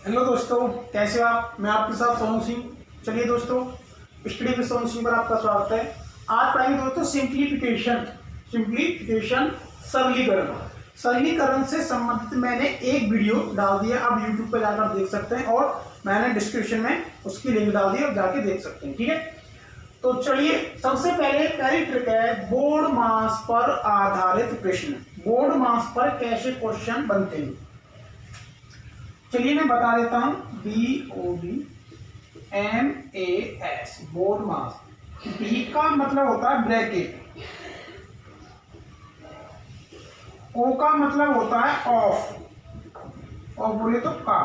Hello दोस्तों, कैसे हो आप। मैं आपके साथ सोनू सिंह। चलिए दोस्तों, स्टडी विद सोनू सिंह पर आपका स्वागत है। आज पढ़ाएंगे दोस्तों सिंप्लीफिकेशन सरलीकरण। सरलीकरण से संबंधित मैंने एक वीडियो डाल दिया, आप यूट्यूब पर जाकर देख सकते हैं और मैंने डिस्क्रिप्शन में उसकी लिंक डाल दी, आप जाके देख सकते हैं। ठीक है, तो चलिए सबसे पहली ट्रिक है बोर्ड मास पर आधारित प्रश्न। बोर्ड मास पर कैसे क्वेश्चन बनते हैं, चलिए मैं बता देता हूं। BODMAS बोर्ड मास। B का मतलब होता है ब्रैकेट, O का मतलब होता है ऑफ और बोले तो का।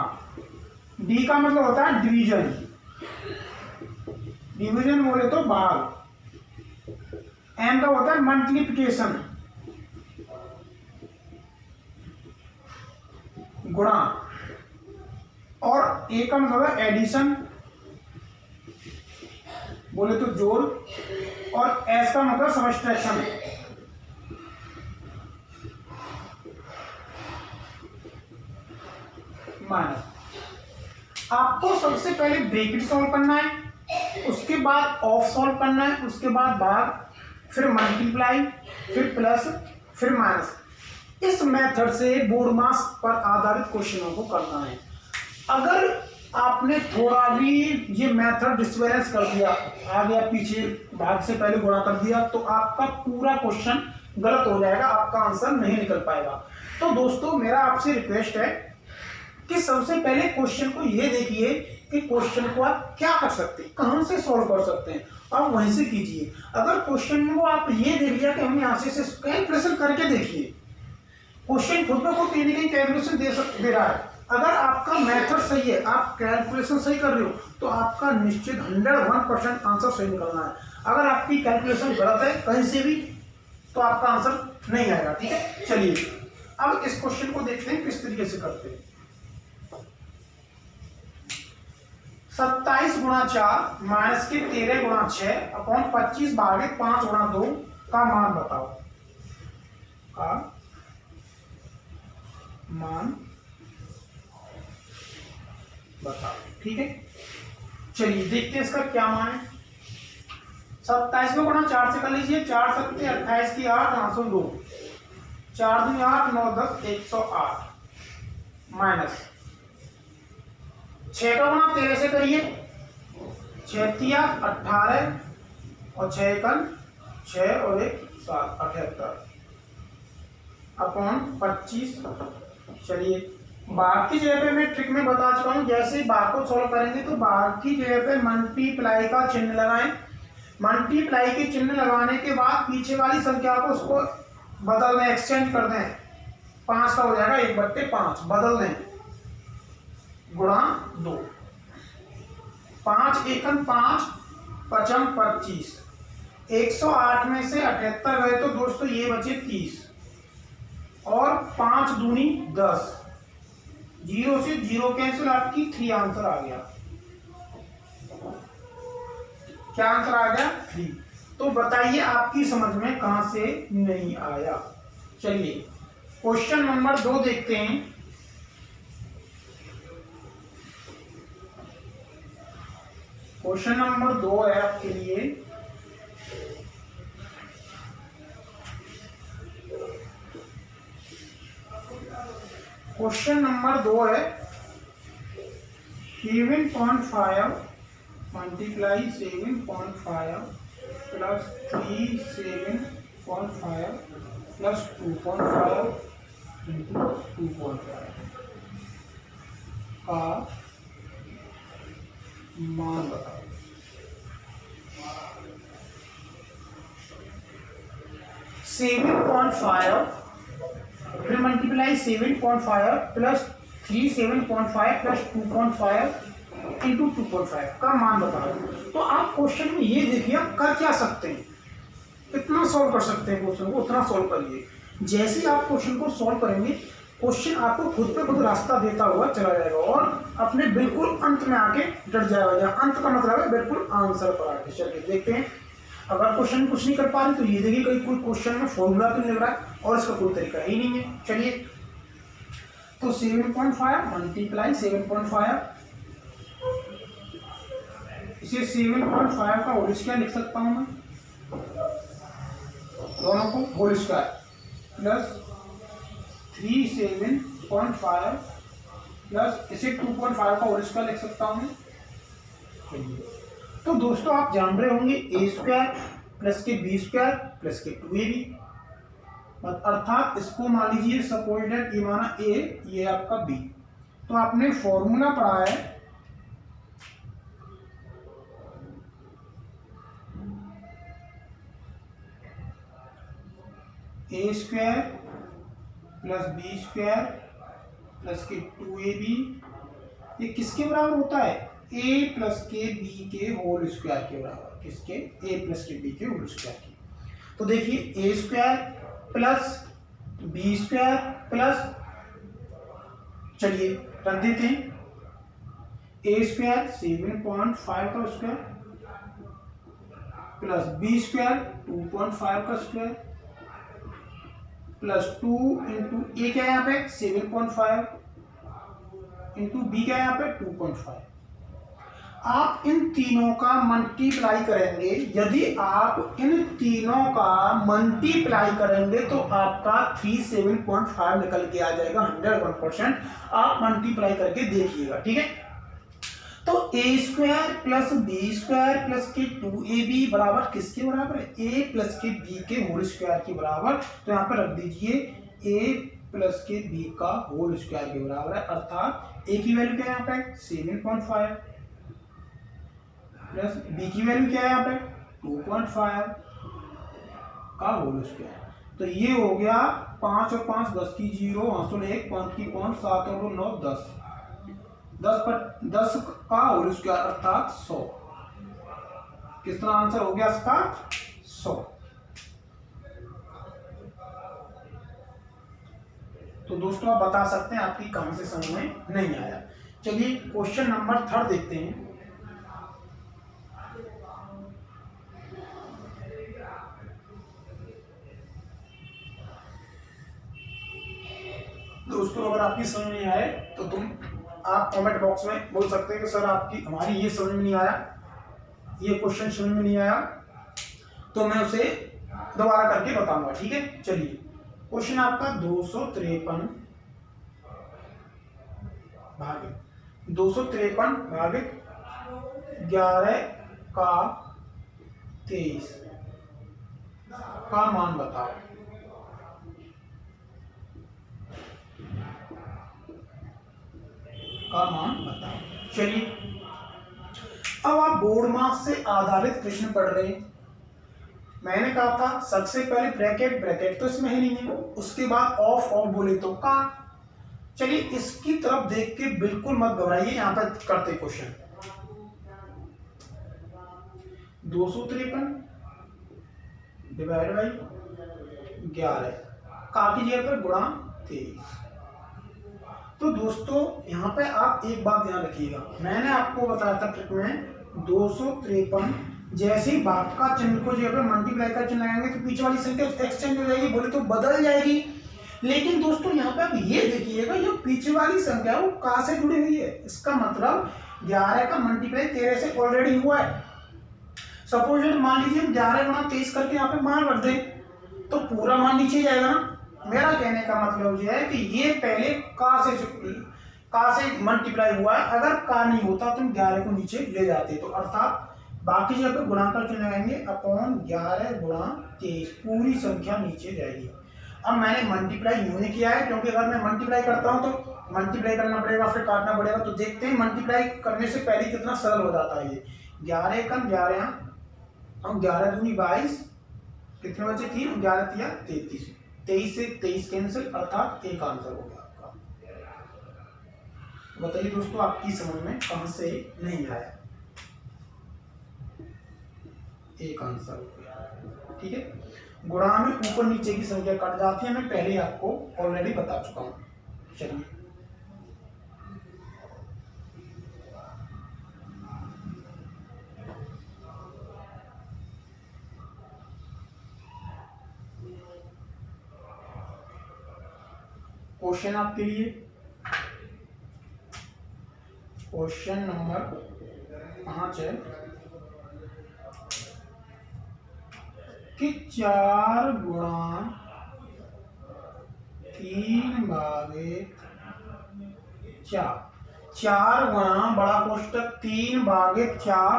D का मतलब होता है डिवीजन, डिवीजन बोले तो भाग। M का होता है मल्टीप्लिकेशन, गुणा। और A का मतलब है एडिशन बोले तो जोड़। और S का मतलब सबट्रैक्शन। माइनस। आपको सबसे पहले ब्रैकेट सॉल्व करना है, उसके बाद ऑफ सॉल्व करना है, उसके बाद भाग, फिर मल्टीप्लाई, फिर प्लस, फिर माइनस। इस मेथड से बोर्ड मास पर आधारित क्वेश्चनों को करना है। अगर आपने थोड़ा भी ये मेथड डिसबैलेंस कर दिया, आगे पीछे भाग से पहले गुणा कर दिया, तो आपका पूरा क्वेश्चन गलत हो जाएगा, आपका आंसर नहीं निकल पाएगा। तो दोस्तों मेरा आपसे रिक्वेस्ट है कि सबसे पहले क्वेश्चन को ये देखिए कि क्वेश्चन को आप क्या कर सकते हैं, कहां से सॉल्व कर सकते हैं, आप वहीं से कीजिए। अगर क्वेश्चन को आप ये देख लिया कि हम यहां से कैलकुलेशन करके देखिए, क्वेश्चन खुद में खुद कहीं कैलकुलेशन दे रहा है। अगर आपका मेथड सही है, आप कैलकुलेशन सही कर रहे हो, तो आपका निश्चित 101% आंसर सही निकलना है। अगर आपकी कैलकुलेशन गलत है कहीं से भी, तो आपका आंसर नहीं आएगा। ठीक है, चलिए अब इस क्वेश्चन को देखते हैं किस तरीके से करते हैं। 27 गुणा 4 माइनस के 13 गुणा 6 अपॉन 25 भागे 5 गुणा 2 का मान बताओ। का मान बताओ। ठीक है, चलिए देखते हैं इसका क्या मान है। 27 को गुणा 4 से कर लीजिए। 4 सत्ते 28 की 8 802, 4 दूनी 8 9 10 108 माइनस 6 का गुणा 13 से करिए। 6 तिया 18 और 6 एकन 6 और 1 7 78 अपॉन 25। चलिए भाग की जगह पे मैं ट्रिक में बता चुका हूं, जैसे ही भाग को सॉल्व करेंगे तो भाग की जगह पे मल्टीप्लाई का चिन्ह लगाएं। मल्टीप्लाई के चिन्ह लगाने के बाद पीछे वाली संख्या को उसको बदल दें, एक्सचेंज कर दें। 5 का हो जाएगा 1/5, बदल दें, गुणा 2। 5 एकम 5 पचम 25, 108 में से 78 गए तो दोस्तों ये बचे 30 और 5 दूनी 10, 0 से 0 कैंसिल, आपकी 3 आंसर आ गया। क्या आंसर आ गया? 3। तो बताइए आपकी समझ में कहां से नहीं आया। चलिए क्वेश्चन नंबर 2 देखते हैं। क्वेश्चन नंबर 2 है आपके लिए क्वेश्चन नंबर 2 है 7.5 मल्टीप्लाई 7.5 प्लस 3 7.5 प्लस 2.5 इंटू 2.5 का मान बताओ। सेवन पॉइंट फाइव फिर मल्टीप्लाई 7.5 प्लस 3 7.5 प्लस 2.5 इंटू 2.5 का मान बताओ। तो आप क्वेश्चन में ये देखिए आप कर क्या सकते हैं, कितना सॉल्व कर सकते हैं क्वेश्चन को, उतना सॉल्व करिए। जैसे ही आप क्वेश्चन को सॉल्व करेंगे, क्वेश्चन आपको खुद पे खुद रास्ता देता हुआ चला जाएगा और अपने बिल्कुल अंत में आके डट जाएगा। अंत का मतलब है बिल्कुल आंसर पर आके। चलिए देखते हैं। अगर क्वेश्चन कुछ नहीं कर पा रहे तो ये देखिए कहीं कोई क्वेश्चन में फॉर्मूला तो नहीं लग रहा है और इसका कोई तरीका ही नहीं है। चलिए तो 7.5 मल्टीप्लाई 7.5, इसे 7.5 का होल स्क्वायर लिख सकता हूं मैं, दोनों को होल स्क्वायर प्लस 7.5 प्लस इसे 2.5 का होल स्क्वायर लिख सकता हूं मैं। तो दोस्तों आप जान रहे होंगे ए स्क्वायर प्लस के बी स्क्वायर प्लस के 2ab, अर्थात इसको मान लीजिए सपोज दैट ये माना ए, ये आपका बी। तो आपने फॉर्मूला पढ़ा है A square plus B square plus के 2ab, ये किसके बराबर होता है? ए प्लस के बी के होल स्क्वायर के बराबर। किसके? ए प्लस के बी के होल स्क्वायर के। तो देखिए A square plus B square plus, चलिए रख देते हैं, ए स्क्वायर 7.5 का स्क्वायर प्लस बी स्क्वायर 2.5 का स्क्वायर प्लस 2 इंटू ए क्या है यहाँ पे 7.5 इंटू बी क्या है यहाँ पे 2.5। आप इन तीनों का मल्टीप्लाई करेंगे, यदि आप इन तीनों का मल्टीप्लाई करेंगे तो आपका 37.5 निकल के आ जाएगा 101%। आप मल्टीप्लाई करके देखिएगा, ठीक है। तो A square plus B square plus के 2ab बराबर किसके बराबर है? ए प्लस के बी के होल स्क्वायर के बराबर। तो यहाँ पर रख दीजिए ए प्लस के बी का होल स्क्वायर के बराबर है, अर्थात ए की वैल्यू क्या है यहाँ पे 7.5 प्लस बी की वैल्यू क्या है यहाँ पे 2.5 का होल स्क्वायर। तो ये हो गया 5 और 5 10 की 0, 1 5 की 5 7 और 9 10, 10 का होल स्क्वायर अर्थात 100। कितना आंसर हो गया इसका? 100। तो दोस्तों आप बता सकते हैं आपकी कहां से समझ में नहीं आया। चलिए क्वेश्चन नंबर 3 देखते हैं। दोस्तों अगर आपकी समझ नहीं आए तो आप कमेंट बॉक्स में बोल सकते हैं कि सर आपकी हमारी ये समझ में नहीं आया, ये क्वेश्चन समझ में नहीं आया, तो मैं उसे दोबारा करके बताऊंगा, ठीक है। चलिए क्वेश्चन आपका 253 भागित 11 का 23 का मान बताओ। चलिए अब आप बोर्ड मार्क्स से आधारित प्रश्न पढ़ रहे हैं। मैंने कहा था सबसे पहले ब्रैकेट तो इसमें है नहीं है, उसके बाद ऑफ बोले तो का। चलिए इसकी तरफ देख के बिल्कुल मत घबराइए, यहां पर करते क्वेश्चन। 253 डिवाइड बाई 11 का की जगह पर गुणा 23। तो दोस्तों यहाँ पे आप एक बात ध्यान रखिएगा, मैंने आपको बताया था ट्रिक में 253 जैसे ही भाग का चिन्ह को जगह पर मल्टीप्लाई का चिन्ह लगाएंगे तो पीछे वाली संख्या एक्सचेंज हो जाएगी, बोले तो बदल जाएगी। लेकिन दोस्तों यहाँ पे आप ये देखिएगा, ये पीछे वाली संख्या वो का से जुड़ी हुई है, इसका मतलब 11 का मल्टीप्लाई 13 से ऑलरेडी हुआ है। सपोज मान लीजिए 11 गुणा 23 करके यहाँ पे मान रख दें तो पूरा मान नीचे जाएगा ना। मेरा कहने का मतलब यह है कि ये पहले का से मल्टीप्लाई हुआ है, अगर का नहीं होता तो 11 को नीचे ले जाते, तो अर्थात बाकी जगह पे गुणाकार चिन्ह लगाएंगे अपॉन 11 गुणा 23, पूरी संख्या नीचे जाएगी। अब मैंने मल्टीप्लाई यूं नहीं किया है, क्योंकि अगर मैं मल्टीप्लाई करता हूं तो मल्टीप्लाई करना पड़ेगा फिर काटना पड़ेगा। तो देखते हैं मल्टीप्लाई करने से पहले कितना सरल हो जाता है ये। 11 एकम 11 और 11 दूनी 22, कितने बचे 3, 11 तिया 33, 23 से 23 कैंसिल, अर्थात एक आंसर हो गया आपका। बताइए दोस्तों आपकी समझ में कहां से नहीं आया? एक आंसर हो गया, ठीक है। गुणा में ऊपर नीचे की संख्या कट जाती है, मैं पहले आपको ऑलरेडी बता चुका हूं। चलिए क्वेश्चन आपके लिए क्वेश्चन नंबर 5 है कि 4 गुणा 3 भागे 4, 4 गुणा बड़ा कोष्टक 3 भागे 4,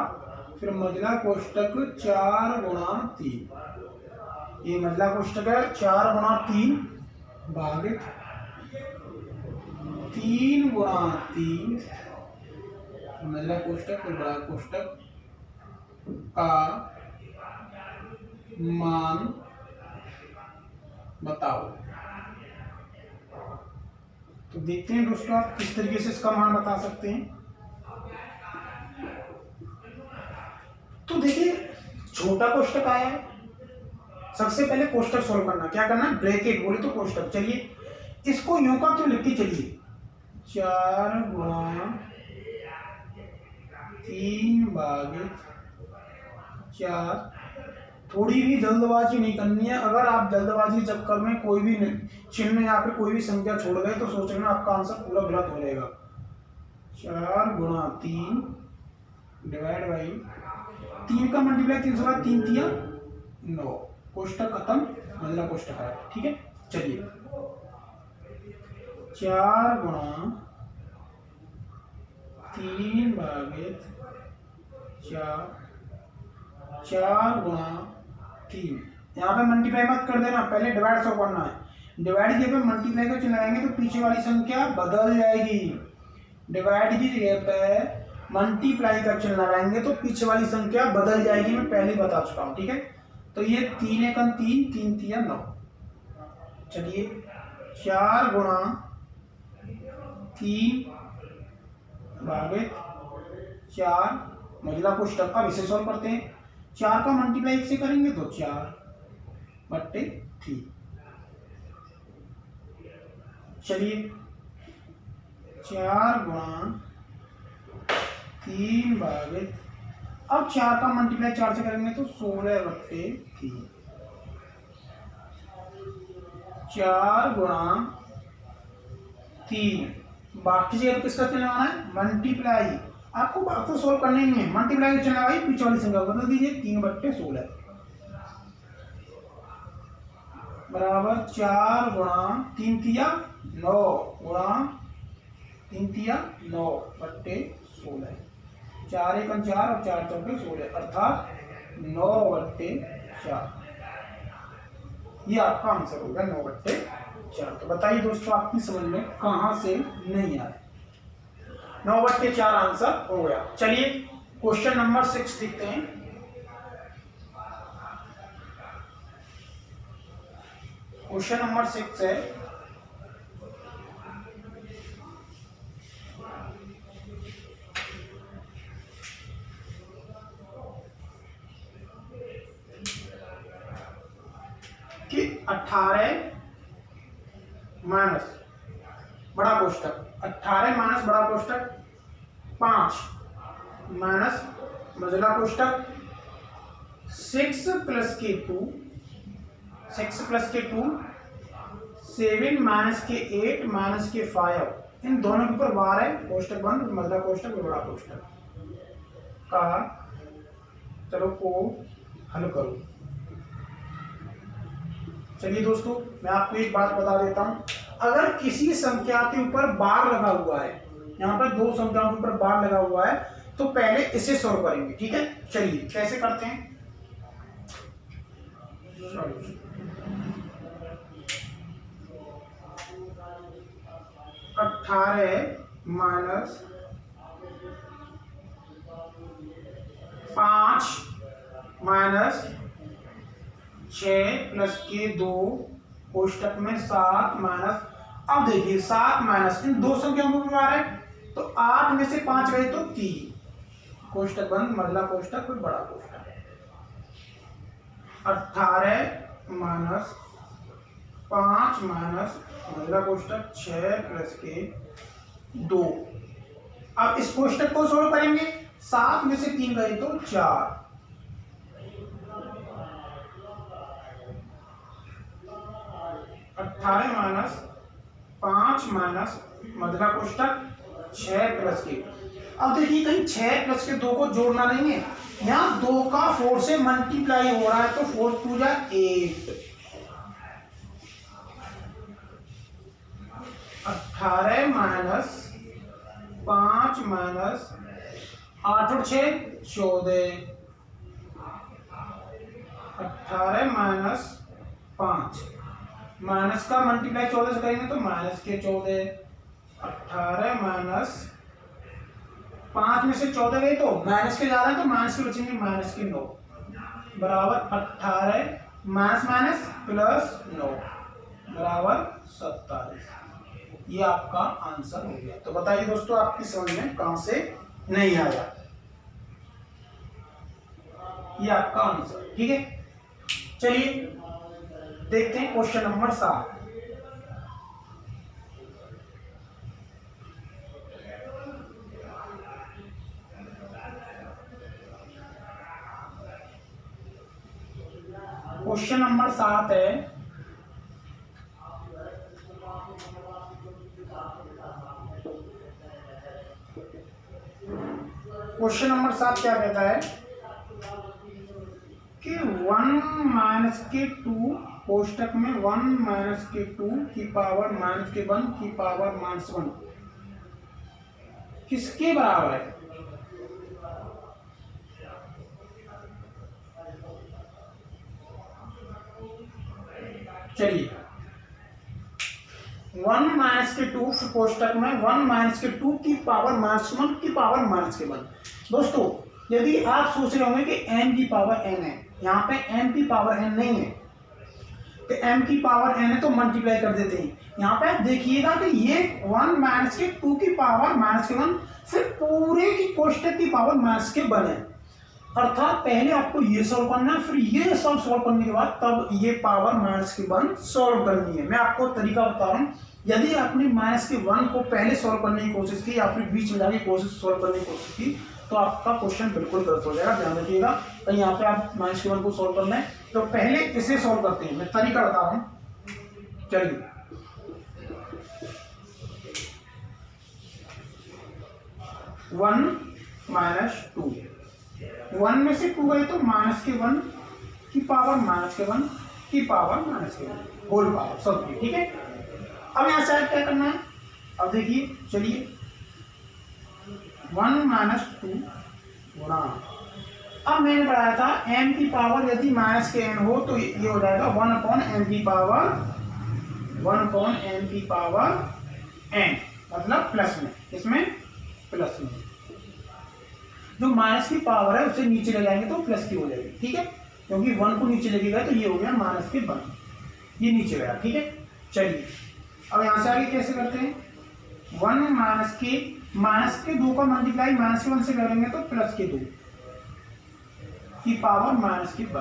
फिर मझला कोष्टक 4 गुणा 3। ये मझला कोष्टक है 4 गुणा 3 भागे 3 गुणा 3, मझला कोष्टक फिर बड़ा कोष्टक का मान बताओ। तो देखते हैं दोस्तों आप किस तरीके से इसका मान बता सकते हैं। तो देखिए छोटा कोष्टक आया है, सबसे पहले कोष्टक सॉल्व करना, क्या करना, ब्रैकेट बोले तो कोष्टक। चलिए इसको यूं का तो लिख के चलिए 4 गुणा 3 भागे 4। थोड़ी भी जल्दबाजी नहीं करनी है। अगर आप जल्दबाजी चक्कर में कोई भी चिन्ह या फिर कोई भी संख्या छोड़ गए तो सोच लेना आपका आंसर पूरा गलत हो जाएगा। 4 गुणा 3 डिवाइड बाई 3 का मल्टीप्लाई 3 से 3 तिया 9, कोष्टक खत्म, मझला कोष्टक है। ठीक है, चलिए 4 गुणा 3 भागे 4, 4 गुणा 3, यहाँ पे मल्टीप्लाई मत कर देना, पहले डिवाइड सॉल्व करना है। डिवाइड की जगह मल्टीप्लाई का चिन्ह लगाएंगे तो पीछे वाली संख्या बदल जाएगी। डिवाइड की जगह पे मल्टीप्लाई का चिन्ह लगाएंगे तो पीछे वाली संख्या बदल जाएगी, मैं पहले बता चुका हूँ। ठीक है, तो ये 3 एकम 3, 3 तिया 9। चलिए 4 गुणा 3 भागे 4, मझला कोष्टक का इसे सॉल्व करते हैं। 4 का मल्टीप्लाई 1 से करेंगे तो 4/3। चलिए 4 गुणा 3 भागे, अब 4 का मल्टीप्लाई 4 से करेंगे तो 16/3। 4 गुणा 3, बाकी जगह किसका चिन्ह लगाना है, मल्टीप्लाई। आपको बात तो सोल्व करनी नहीं है, मल्टीप्लाई का चिन्ह लगाइए, पीछे वाली संख्या बदल दीजिए, 3/16 बराबर 4 गुणा 3 तिया 9 गुणा 3 तिया 9/16, 4 एकम 4 और 4 चौके 16, अर्थात 9/4। ये आपका आंसर होगा 9/4। तो बताइए दोस्तों आपकी समझ में कहां से नहीं आया, 9/4 आंसर हो गया। चलिए क्वेश्चन नंबर 6 देखते हैं। क्वेश्चन नंबर 6 है कि 18 माइनस बड़ा कोष्टक, 18 माइनस बड़ा कोष्टक 5 माइनस मझला कोष्टक 6 प्लस के 2, 6 प्लस के 2, 7 माइनस के 8 माइनस के 5, इन दोनों के ऊपर बार है, कोष्टक बंद, मझला कोष्टक और बड़ा कोष्टक का चलो को हल करो। चलिए दोस्तों मैं आपको एक बात बता देता हूं, अगर किसी संख्या के ऊपर बार लगा हुआ है, यहाँ पर 2 संख्याओं के ऊपर बार लगा हुआ है, तो पहले इसे सॉल्व करेंगे। ठीक है, चलिए कैसे करते हैं। 18 माइनस 5 माइनस 6 प्लस के 2 कोष्टक में 7 माइनस, अब देखिए 7 माइनस इन 2 संख्याओं को आ रहा है तो 8 में से 5 गए तो 3, कोष्टक बंद, मझला कोष्टक फिर बड़ा कोष्टक। 18 माइनस 5 माइनस मझला कोष्टक 6 प्लस के 2। अब इस कोष्टक को सोल्व करेंगे, 7 में से 3 गए तो 4, 18 माइनस 5 माइनस मझला कोष्टक 6 प्लस के। अब देखिए कहीं 6 प्लस के 2 को जोड़ना नहीं है, यहाँ 2 का 4 से मल्टीप्लाई हो रहा है, तो 4 2 जा 8, 18 माइनस 5 माइनस 8 और 6 14, 18 माइनस 5, माइनस का मल्टीप्लाई 14 से करेंगे तो माइनस के 14, 18 माइनस 5 में से 14 गए तो माइनस के ज्यादा है तो माइनस के बचेंगे, माइनस के 9 बराबर 18 माइनस माइनस प्लस 9 बराबर 27। ये आपका आंसर हो गया। तो बताइए दोस्तों आपकी समझ में कहां से नहीं आया? ये आपका आंसर, ठीक है। चलिए देखते हैं क्वेश्चन नंबर 7। क्वेश्चन नंबर 7 है, क्वेश्चन नंबर 7 क्या कहता है कि 1 माइनस के 2 कोष्टक में 1 माइनस के 2 की पावर माइनस के 1 की पावर माइनस 1 किसके बराबर है? चलिए 1 माइनस के 2 कोष्टक में 1 माइनस के 2 की पावर माइनस 1 की पावर माइनस के 1। दोस्तों यदि आप सोच रहे होंगे कि m की पावर n है, यहाँ पे m की पावर n नहीं है, तो m की पावर n है तो मल्टीप्लाई कर देते हैं। यहाँ पे देखिएगा कि ये 1 माइनस के 2 की पावर माइनस के 1 फिर पूरे की कोष्टक की पावर माइनस के 1 है। अर्थात पहले आपको ये सॉल्व करना है, फिर ये सब सॉल्व करने के बाद तब ये पावर माइनस के 1 सॉल्व करनी है। मैं आपको तरीका बता रहा हूँ, यदि आपने माइनस के 1 को पहले सॉल्व करने की कोशिश की या फिर बीच में जाके कोशिश सॉल्व करने की कोशिश की तो आपका क्वेश्चन बिल्कुल गलत हो जाएगा। ध्यान रखिएगा, कहीं यहाँ पे आप माइनस के 1 को सॉल्व करना है तो पहले इसे सॉल्व करते हैं। मैं तरीका बता रहा हूँ, चलिए 1 माइनस 2, 1 में से 2 गए तो माइनस के 1 की पावर माइनस के 1 की पावर माइनस के 1 होल पावर सब, ठीक है। अब यहाँ से क्या करना है? अब देखिए, चलिए 1 माइनस 2 गुणा, अब मैंने बढ़ाया था m की पावर यदि माइनस के n हो तो ये हो जाएगा 1 अपॉन m की पावर 1 अपॉन m की पावर n, मतलब प्लस में, इसमें प्लस में जो माइनस की पावर है उसे नीचे ले जाएंगे तो प्लस की हो जाएगी, ठीक है, क्योंकि 1 को नीचे लेके गए तो ये हो गया माइनस के 1, ये नीचे गया, ठीक है। चलिए अब यहाँ से आगे कैसे करते हैं? 1 माइनस के 2 का मल्टीप्लाई माइनस के 1 से करेंगे तो प्लस के 2 की पावर माइनस के 1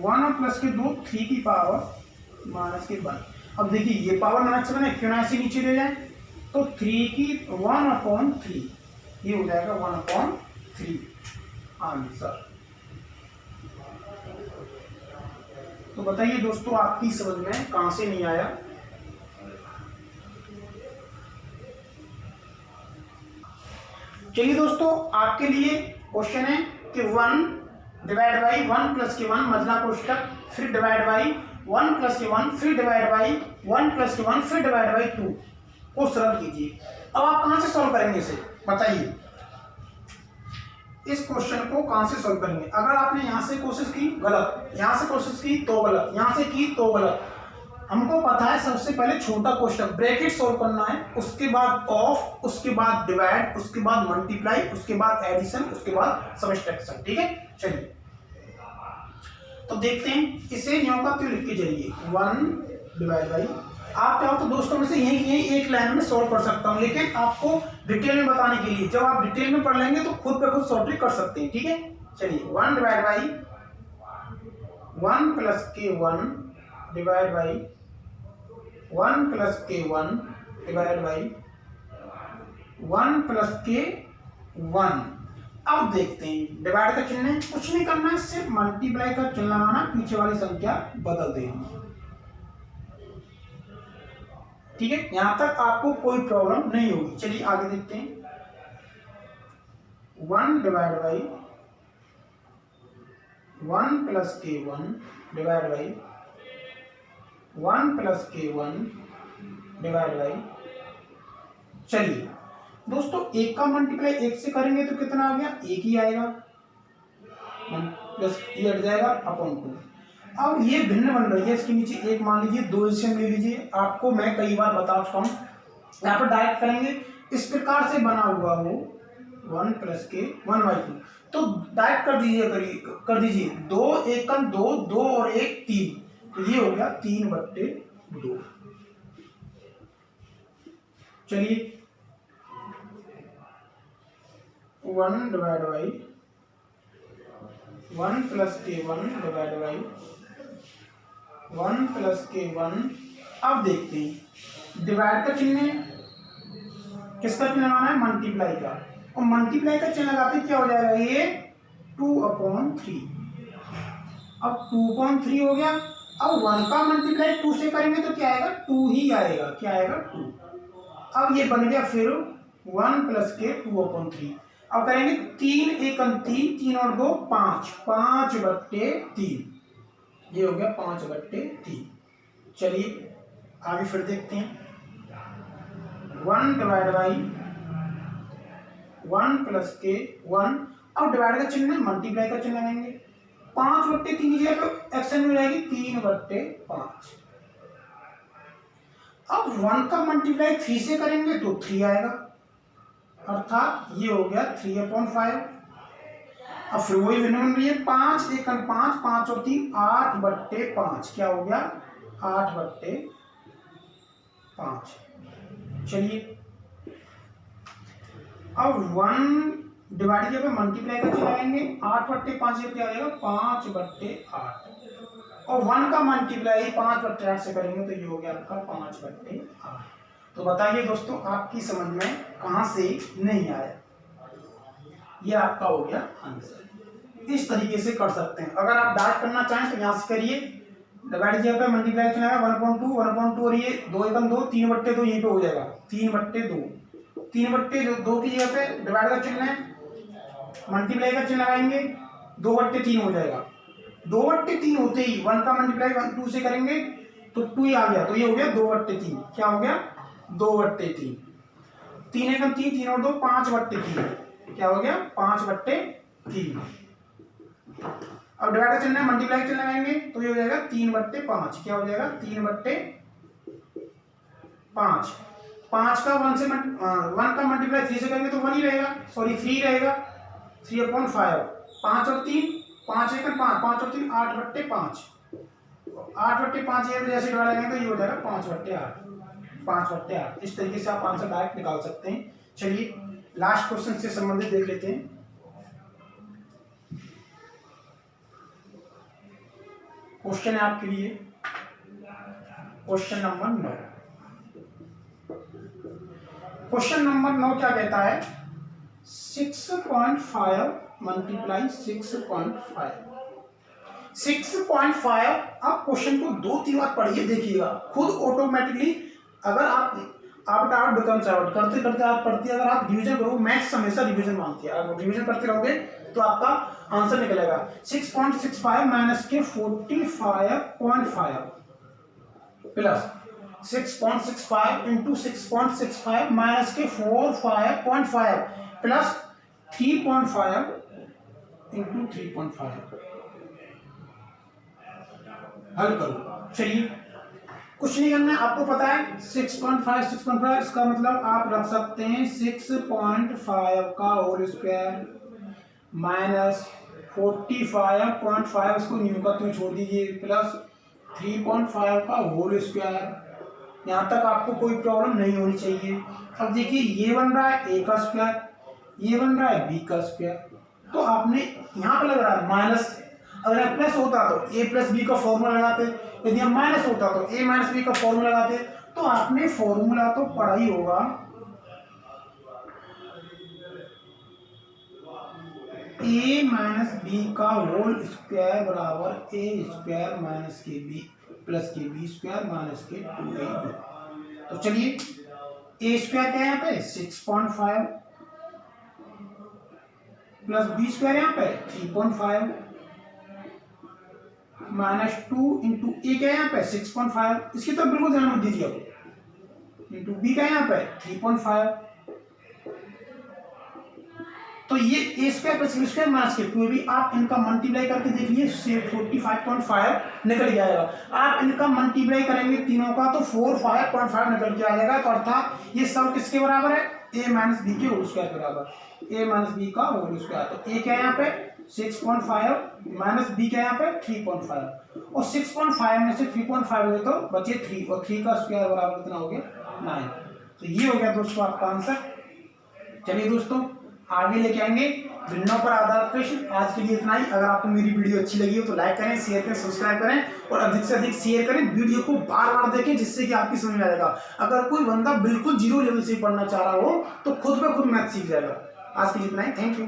और प्लस के 2 3 की पावर माइनस के 1। अब देखिए ये पावर माइनस के 1 है, क्यों ना ऐसे नीचे ले जाए तो 3 की 1 अपॉन 3, ये हो जाएगा 1 अपॉन 3 आंसर। तो बताइए दोस्तों आपकी समझ में कहां से नहीं आया? चलिए दोस्तों आपके लिए क्वेश्चन है कि 1 डिवाइड बाई 1 प्लस के 1 मजला कोष्टक, फिर डिवाइड बाई 1 प्लस के 1, फिर डिवाइड बाई 1 प्लस के 1, फिर डिवाइड बाई 2 को सरल कीजिए। अब आप कहां से सॉल्व करेंगे इसे बताइए? इस क्वेश्चन को कहां से सॉल्व करेंगे? अगर आपने यहां से कोशिश की गलत, यहां से कोशिश की तो गलत, यहां से की तो गलत। हमको पता है सबसे पहले छोटा कोष्टक ब्रैकेट सॉल्व करना है, उसके बाद ऑफ, उसके बाद डिवाइड, उसके बाद मल्टीप्लाई, उसके बाद एडिशन, उसके बाद सब्ट्रैक्शन, ठीक है। चलिए तो देखते हैं, इसे न्यू का क्यों लिख के चलिए 1 डिवाइड बाई, आप चाहो तो दोस्तों में से यही एक लाइन में सॉल्व कर सकता हूं, लेकिन आपको डिटेल में बताने के लिए, जब आप डिटेल में पढ़ लेंगे तो खुद पे खुद सॉल्व कर सकते हैं, ठीक है। चलिए 1 डिवाइड बाई 1 प्लस के 1 डिवाइड बाई 1 प्लस के 1 डिवाइड बाई 1 प्लस के 1। अब देखते हैं डिवाइड का चिन्ह कुछ नहीं करना है, सिर्फ मल्टीप्लाई का चिन्ह लगाना, पीछे वाली संख्या बदल देनी। ठीक है, यहां तक आपको कोई प्रॉब्लम नहीं होगी। चलिए आगे देखते हैं। 1 divide by 1 plus k1 divide by 1 plus k1 divide by, चलिए दोस्तों एक का मल्टीप्लाई एक से करेंगे तो कितना आ गया, एक ही आएगा, प्लस ये हट जाएगा अपॉन 2। अब ये भिन्न बन रही है, इसके नीचे एक मान लीजिए, 2 एलसीएम ले लीजिए। आपको मैं कई बार बता चुका हूँ, यहाँ पर डायरेक्ट करेंगे इस प्रकार से बना हुआ हो 1 प्लस के 1/2, तो डायरेक्ट कर दीजिए 2 एकम 2, 2 और 1 3, तो ये हो गया 3/2। चलिए 1 divide by 1 plus k1 divide by 1 plus k1। अब देखते हैं डिवाइड का चिन्ह किसका चिन्ह लगाना है, मल्टीप्लाई का, और मल्टीप्लाई का चिन्ह लगाते क्या हो जाएगा, ये 2/3। अब 2/3 हो गया। अब 1 का मल्टीप्लाई 2 से करेंगे तो क्या आएगा, 2 ही आएगा, क्या आएगा 2। अब ये बन गया फिर 1 प्लस के 2/3। अब करेंगे 3 एकम 3, 3 और 2 5, 5/3, ये हो गया 5/3। चलिए आगे फिर देखते हैं। 1 डिवाइड बाई 1 प्लस के 1। अब डिवाइड का चिन्ह मल्टीप्लाई का चिन्ह लगाएंगे, 5/3 की जगह पे एक्शन में रहेगी 3/5। अब 1 का मल्टीप्लाई 3 से करेंगे तो 3 आएगा, अर्थात ये हो गया 3/5। अब फिर वही भिन्न बन रही है, 5 एकम 5, 5 और 3 8/5, क्या हो गया 8/5। चलिए अब 1 डिवाइड के पे मल्टीप्लाई का चिन्ह लगाएंगे, 8/5 ये क्या आ जाएगा 5/8, और 1 का मल्टीप्लाई 5/8 से करेंगे तो ये हो गया आपका 5/8। तो बताइए दोस्तों आपकी समझ में कहां से नहीं आया, ये आपका हो गया आंसर। इस तरीके से कर सकते हैं। अगर आप डायरेक्ट करना चाहें तो यहां से करिए, डिवाइड किया पे मल्टीप्लाई करना है 1/2 और ये 2 एकम 2, 3/2 यहीं पे हो जाएगा 3/2। 3/2 की जगह पे डिवाइड का चिन्ह है, मल्टीप्लाई का चिन्ह लगाएंगे 2/3 हो जाएगा। 2/3 होते ही 1 का मल्टीप्लाई 2 से करेंगे तो 2 ही आ गया, तो ये हो गया 2/3, क्या हो गया 2/3। 3 एकम 3, 3 और 2 5/3, क्या हो गया 5/3। अब डिवाइड का चिन्ह है, मल्टीप्लाई का चिन्ह लगाएंगे तो ये हो जाएगा 3/5, क्या हो जाएगा 3/5। 5 का 1 का मल्टीप्लाई 3 से करेंगे तो 1 ही रहेगा, सॉरी 3 रहेगा, 3/5। 5 और 3, 5 एकम 5, 5 और 3 8/5, 8/5 ये जैसे डिवाइड करेंगे तो ये हो जाएगा 5/8, 5/8। इस तरीके से आप आंसर डायरेक्ट निकाल सकते हैं। चलिए लास्ट क्वेश्चन से संबंधित देख लेते हैं। क्वेश्चन है आपके लिए क्वेश्चन नंबर 9। क्वेश्चन नंबर 9 क्या कहता है, 6.5 मल्टीप्लाई 6.5। 6.5। आप क्वेश्चन को 2-3 बार पढ़िए, देखिएगा खुद ऑटोमेटिकली। अगर आप डाउट बिकम आउट करते करते आप पढ़ते, अगर आप रिवीजन करो, मैथ्स हमेशा रिवीजन मांगती है, अगर रिवीजन करते रहोगे तो आपका आंसर निकलेगा। 6.65 माइनस के 45.5 प्लस 6.65 इंटू 6.65 माइनस के 45.5 प्लस 3.5 इंटू 3.5। हल करो। चलिए कुछ नहीं करना है, आपको पता है 6.5 इसका मतलब आप रख सकते हैं 6.5 का होल स्क्वायर माइनस 45.5, इसको न्यू का तो छोड़ दीजिए, प्लस 3.5 का होल स्क्वायर। यहाँ तक आपको कोई प्रॉब्लम नहीं होनी चाहिए। अब देखिए ये बन रहा है a का स्क्वायर, ये बन रहा है b का स्क्वायर, तो आपने यहाँ पे लग रहा है माइनस, अगर प्लस होता तो a प्लस बी का फॉर्मूला लगाते, यदि हम माइनस होता तो a माइनस बी का फॉर्मूला लगाते। तो आपने फॉर्मूला तो पढ़ा ही होगा, a माइनस बी का होल स्क्वायर बराबर a स्क्वायर माइनस के बी प्लस के बी स्क्वायर माइनस के 2ab। तो तो चलिए ए स्क्वायर क्या है यहाँ पे 6.5 प्लस बी स्क्वायर यहाँ पे 3.5 माइनस 2 इंटू ए क्या है यहाँ पे 6.5, इसकी तो बिल्कुल ध्यान मत दीजिए अब, इंटू बी का यहाँ पे 3.5। तो ये A square plus B square minus के 2 भी आप इनका मल्टीप्लाई करके देखिए 45.5 निकल जाएगा। आप इनका मल्टीप्लाई करेंगे तीनों का तो 45.5 निकल के आ जाएगा। तो अर्थात ये सब किसके बराबर है, ए माइनस बी के होल स्क्वायर के बराबर, ए माइनस बी का होल स्क्वायर। तो ए क्या है यहाँ पे 6.5 माइनस बी क्या है यहाँ पे 3.5, और 6.5 में से 3.5 हो तो बचे 3, और 3 का स्क्वायर बराबर कितना हो गया 9। तो ये हो गया दोस्तों आपका आंसर। चलिए दोस्तों आगे लेके आएंगे भिन्नों पर आधारित प्रश्न। आज के लिए इतना ही। अगर आपको मेरी वीडियो अच्छी लगी हो तो लाइक करें, शेयर करें, सब्सक्राइब करें और अधिक से अधिक शेयर करें। वीडियो को बार बार देखें जिससे कि आपकी समझ में आएगा। अगर कोई बंदा बिल्कुल जीरो लेवल से पढ़ना चाह रहा हो तो खुद ब खुद मैथ सीख जाएगा। आज के लिए इतना ही। Thank you.